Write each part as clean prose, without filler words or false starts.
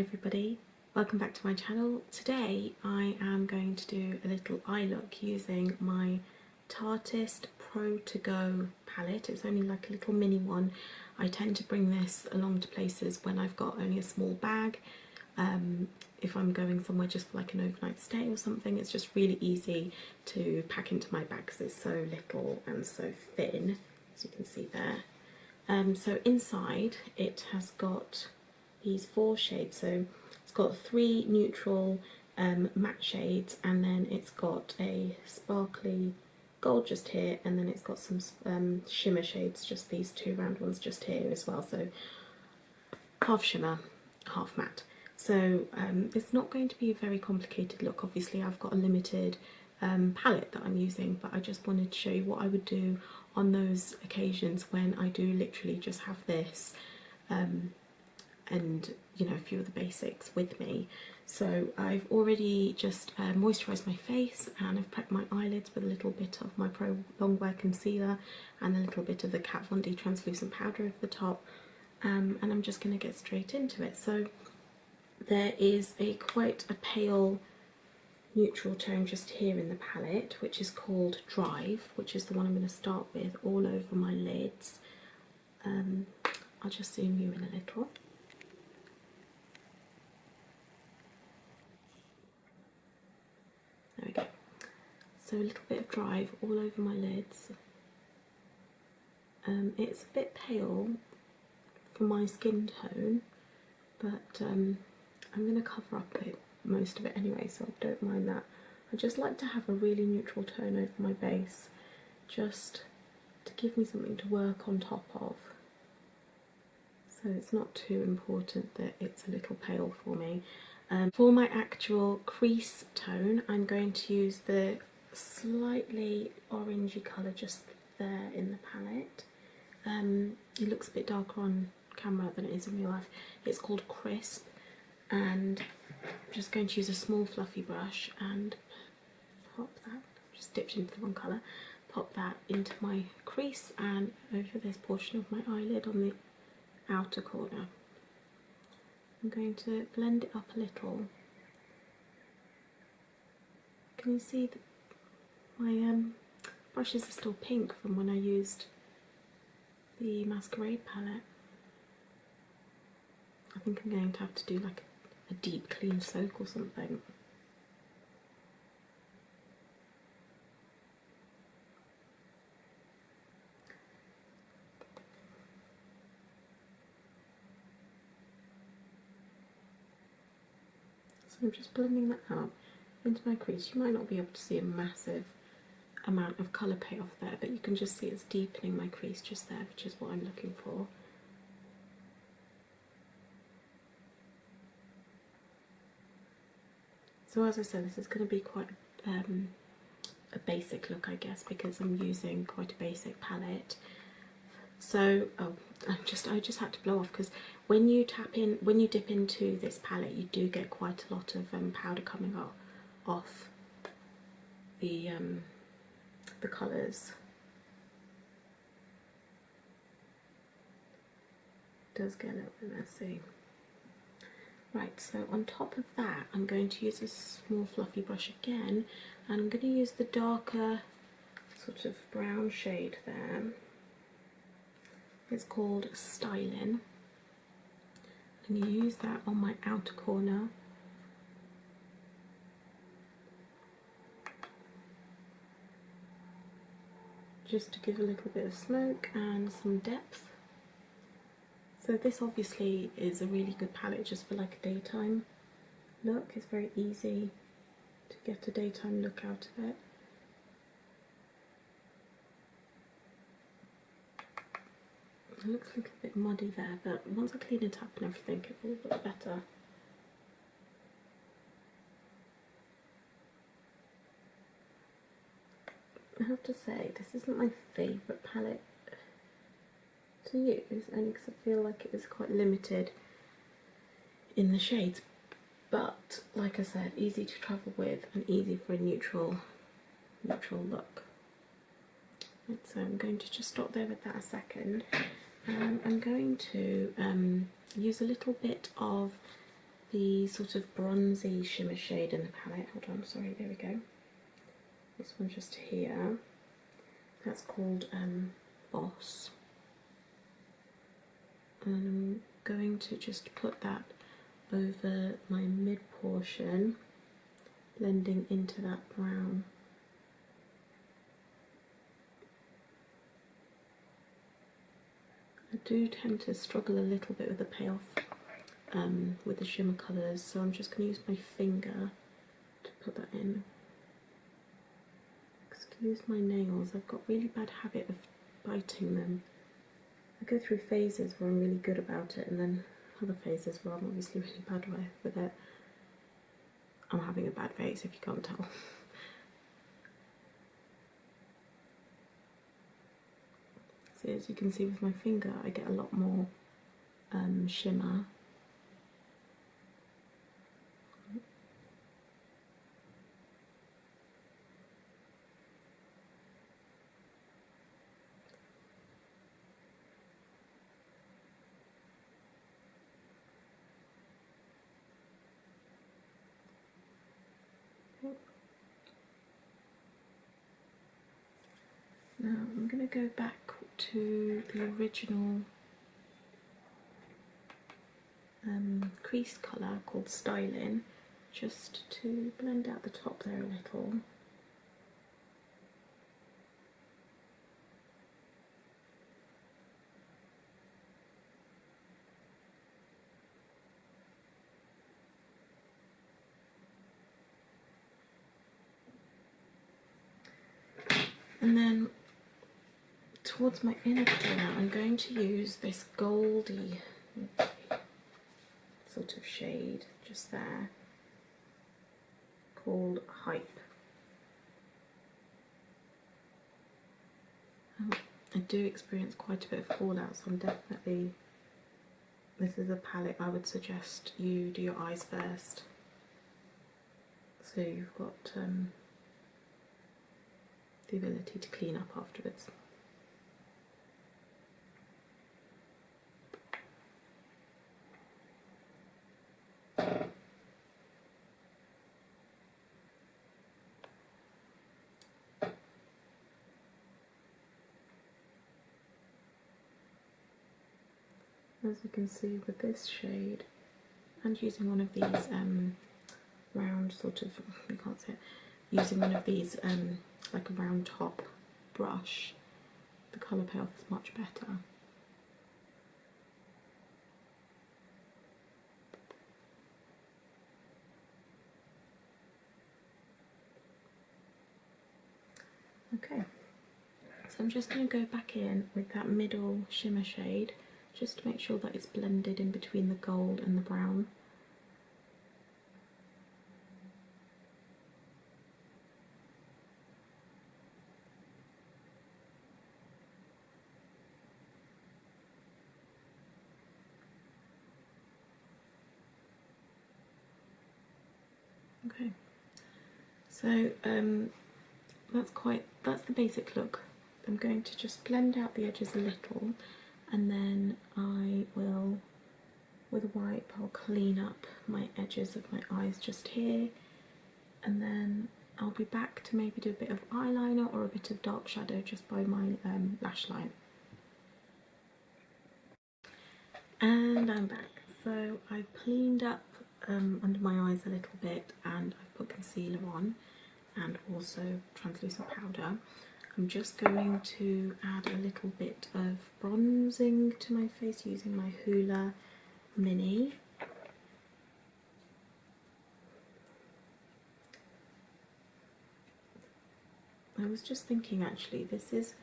everybody, welcome back to my channel. Today I am going to do a little eye look using my Tarteist Pro to Go palette. It's only like a little mini one. I tend to bring this along to places when I've got only a small bag. If I'm going somewhere just for like an overnight stay or something, it's just really easy to pack into my bag because it's so little and so thin, as you can see there. So inside it has got these 4 shades, so it's got 3 neutral matte shades, and then it's got a sparkly gold just here, and then it's got some shimmer shades, just these 2 round ones just here as well, so half shimmer, half matte. So it's not going to be a very complicated look. Obviously I've got a limited palette that I'm using, but I just wanted to show you what I would do on those occasions when I do literally just have this and you know, a few of the basics with me. So I've already just moisturised my face, and I've prepped my eyelids with a little bit of my Pro Longwear concealer and a little bit of the Kat Von D translucent powder over the top, and I'm just going to get straight into it. So there is quite a pale neutral tone just here in the palette, which is called Drive, which is the one I'm going to start with all over my lids. I'll just zoom you in a little. There we go. So a little bit of Drive all over my lids. It's a bit pale for my skin tone, but I'm going to cover up most of it anyway, so I don't mind that. I just like to have a really neutral tone over my base, just to give me something to work on top of. So it's not too important that it's a little pale for me. For my actual crease tone, I'm going to use the slightly orangey colour just there in the palette. It looks a bit darker on camera than it is in real life. It's called Crisp, and I'm just going to use a small fluffy brush and pop that, just dipped into the wrong colour, pop that into my crease and over this portion of my eyelid on the outer corner. I'm going to blend it up a little. Can you see that my brushes are still pink from when I used the Mascara palette? I think I'm going to have to do like a deep clean soak or something. So I'm just blending that out into my crease. You might not be able to see a massive amount of colour payoff there, but you can just see it's deepening my crease just there, which is what I'm looking for. So as I said, this is going to be quite a basic look, I guess, because I'm using quite a basic palette. So I just had to blow off, because when you dip into this palette, you do get quite a lot of powder coming off the colours. It does get a little bit messy. Right, so on top of that, I'm going to use a small fluffy brush again, and I'm going to use the darker sort of brown shade there. It's called Styling, and you use that on my outer corner. Just to give a little bit of smoke and some depth. So this obviously is a really good palette just for like a daytime look. It's very easy to get a daytime look out of it. It looks a little bit muddy there, but once I clean it up and everything, it will look better. I have to say, this isn't my favourite palette to use, only because I feel like it is quite limited in the shades, but like I said, easy to travel with and easy for a neutral look. Right, so I'm going to just stop there with that a second. I'm going to use a little bit of the sort of bronzy shimmer shade in the palette. Hold on, sorry, there we go. This one just here. That's called Boss. And I'm going to just put that over my mid portion, blending into that brown. I do tend to struggle a little bit with the payoff with the shimmer colours, so I'm just going to use my finger to put that in. Excuse my nails, I've got a really bad habit of biting them. I go through phases where I'm really good about it, and then other phases where I'm obviously really bad with it. I'm having a bad phase if you can't tell. So as you can see with my finger, I get a lot more shimmer. Now I'm going to go back to the original crease colour called Styling, just to blend out the top there a little. And then towards my inner corner, I'm going to use this goldy sort of shade just there called Hype. I do experience quite a bit of fallout, so I'm definitely, this is a palette I would suggest you do your eyes first, so you've got the ability to clean up afterwards. As you can see with this shade, and using one of these round sort of, you can't see it, using one of these like a round top brush, the colour payoff is much better. Okay, so I'm just going to go back in with that middle shimmer shade, just to make sure that it's blended in between the gold and the brown. Okay, so that's the basic look. I'm going to just blend out the edges a little, and then I will, with a wipe, I'll clean up my edges of my eyes just here, and then I'll be back to maybe do a bit of eyeliner or a bit of dark shadow just by my lash line. And I'm back. So I've cleaned up under my eyes a little bit, and I've put concealer on and also translucent powder. I'm just going to add a little bit of bronzing to my face using my Hoola Mini. I was just thinking, actually, it's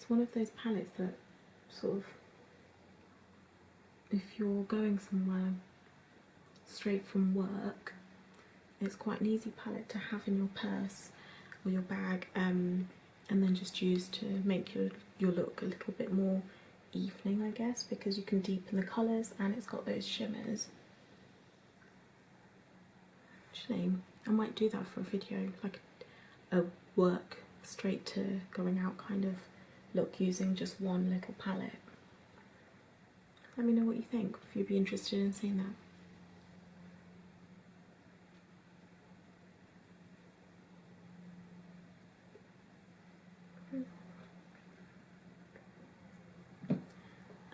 one of those palettes that sort of, if you're going somewhere straight from work, it's quite an easy palette to have in your purse or your bag, and then just use to make your look a little bit more evening, I guess, because you can deepen the colours and it's got those shimmers. Actually, I might do that for a video, like a work straight to going out kind of look using just one little palette. Let me know what you think, if you'd be interested in seeing that.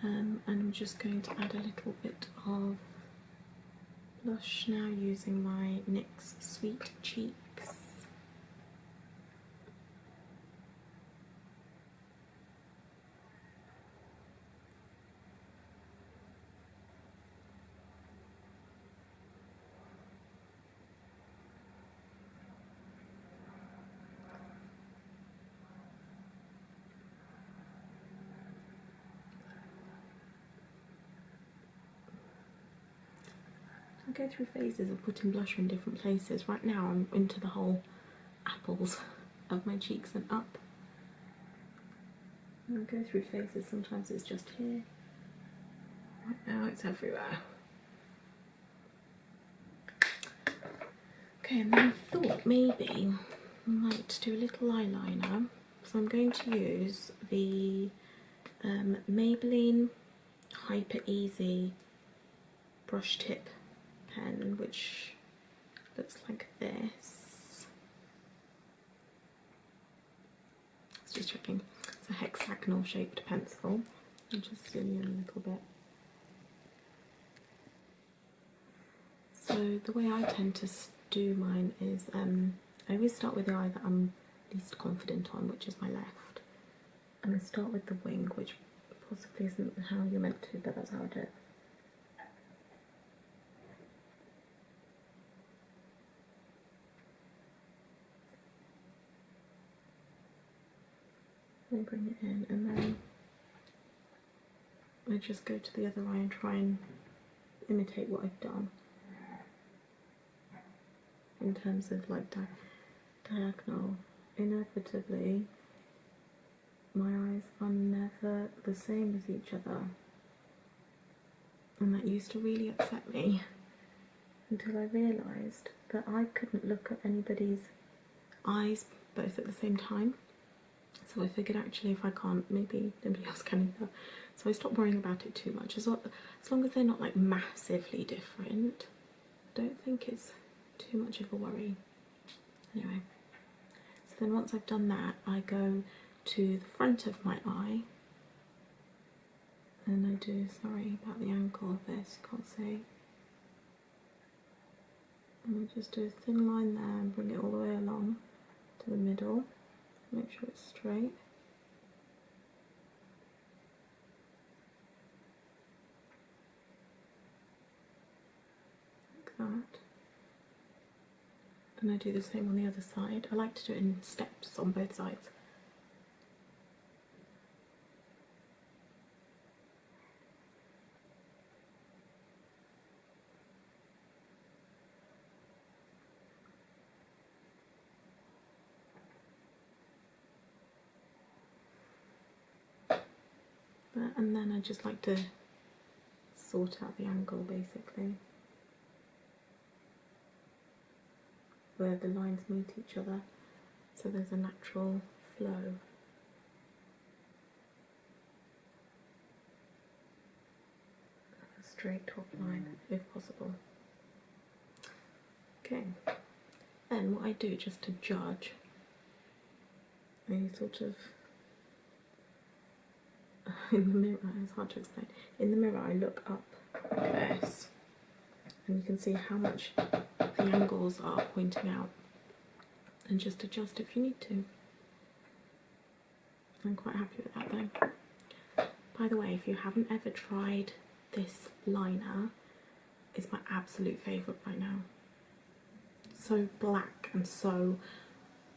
And I'm just going to add a little bit of blush now using my NYX Sweet Cheeks. I go through phases of putting blusher in different places. Right now I'm into the whole apples of my cheeks and up. And I go through phases, sometimes it's just here. Right now it's everywhere. Okay, and then I thought maybe I might do a little eyeliner. So I'm going to use the Maybelline Hyper Easy brush tip pen, which looks like this. It's just checking. It's a hexagonal shaped pencil. I'll just zoom in a little bit. So the way I tend to do mine is I always start with the eye that I'm least confident on, which is my left. And I start with the wing, which possibly isn't how you're meant to, but that's how I do it. I bring it in, and then I just go to the other eye and try and imitate what I've done in terms of like diagonal. Inevitably, my eyes are never the same as each other, and that used to really upset me until I realised that I couldn't look at anybody's eyes both at the same time. So I figured actually if I can't, maybe nobody else can either. So I stopped worrying about it too much. As long as they're not like massively different, I don't think it's too much of a worry. Anyway, so then once I've done that, I go to the front of my eye and I do, sorry about the angle of this, can't see. And I just do a thin line there and bring it all the way along to the middle. Make sure it's straight. Like that. And I do the same on the other side. I like to do it in steps on both sides. And then I just like to sort out the angle basically, where the lines meet each other, so there's a natural flow. A straight top line if possible. Okay, then what I do just to judge, I sort of in the mirror, it's hard to explain. In the mirror I look up like this and you can see how much the angles are pointing out and just adjust if you need to. I'm quite happy with that though. By the way, if you haven't ever tried this liner, it's my absolute favourite right now. So black and so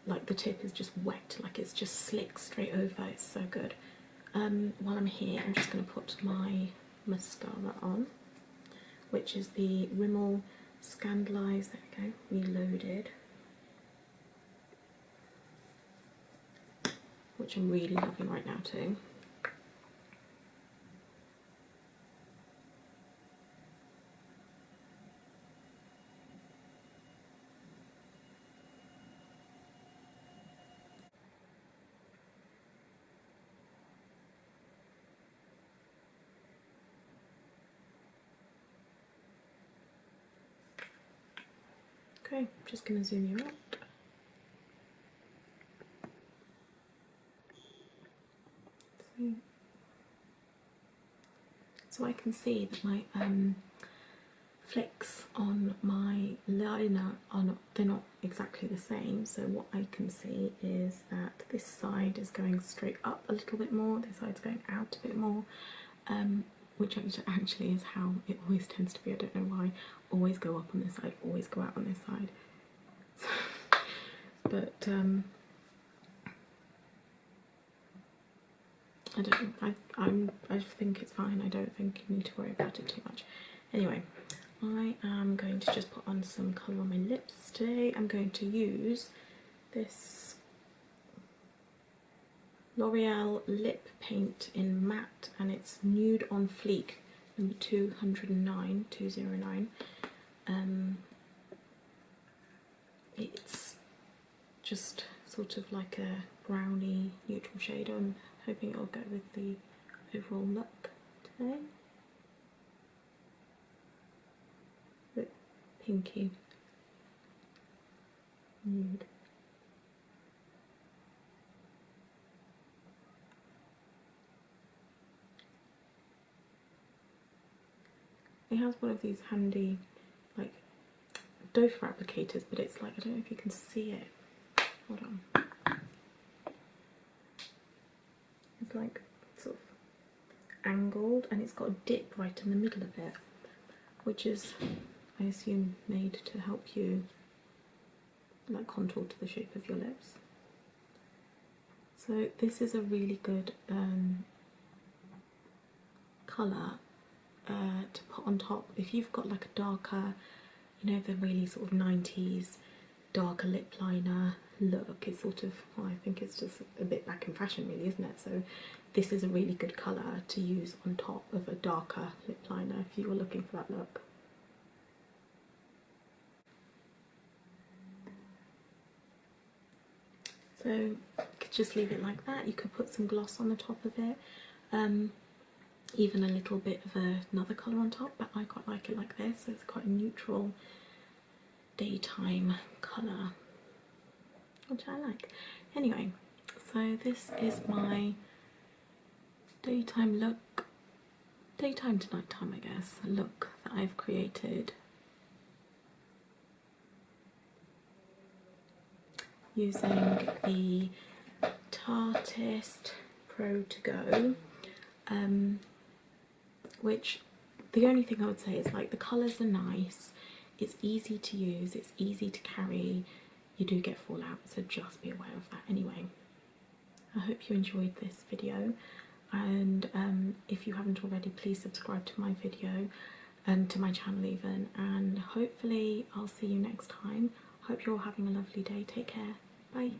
like the tip is just wet, like it's just slick straight over, it's so good. While I'm here, I'm just going to put my mascara on, which is the Rimmel Scandaleyes, there we go, Reloaded, which I'm really loving right now too. Okay, just going to zoom you out. So I can see that my flicks on my liner are not, they're not exactly the same. So what I can see is that this side is going straight up a little bit more, this side's going out a bit more, which actually is how it always tends to be. I don't know why. Always go up on this side, always go out on this side. But I don't know, I think it's fine. I don't think you need to worry about it too much. Anyway, I am going to just put on some colour on my lips today. I'm going to use this L'Oreal lip paint in matte, and it's Nude on Fleek, number 209. It's just sort of like a browny neutral shade. I'm hoping it'll go with the overall look today. A bit pinky nude. It has one of these handy like doe foot applicators, but it's like, I don't know if you can see it. Hold on. It's like sort of angled, and it's got a dip right in the middle of it, which is, I assume, made to help you like contour to the shape of your lips. So this is a really good colour to put on top if you've got like a darker, you know, the really sort of 90s darker lip liner look. It's sort of, well, I think it's just a bit back in fashion really, isn't it? So this is a really good colour to use on top of a darker lip liner if you were looking for that look. So you could just leave it like that. You could put some gloss on the top of it, even a little bit of another colour on top, but I quite like it like this, so it's quite a neutral daytime colour, which I like. Anyway, so this is my daytime look, daytime to nighttime I guess, look that I've created using the Tarteist Pro to go, which the only thing I would say is like the colours are nice, it's easy to use, it's easy to carry, you do get fallout, so just be aware of that. Anyway, I hope you enjoyed this video, and if you haven't already, please subscribe to my video and to my channel even, and hopefully I'll see you next time. Hope you're all having a lovely day. Take care. Bye.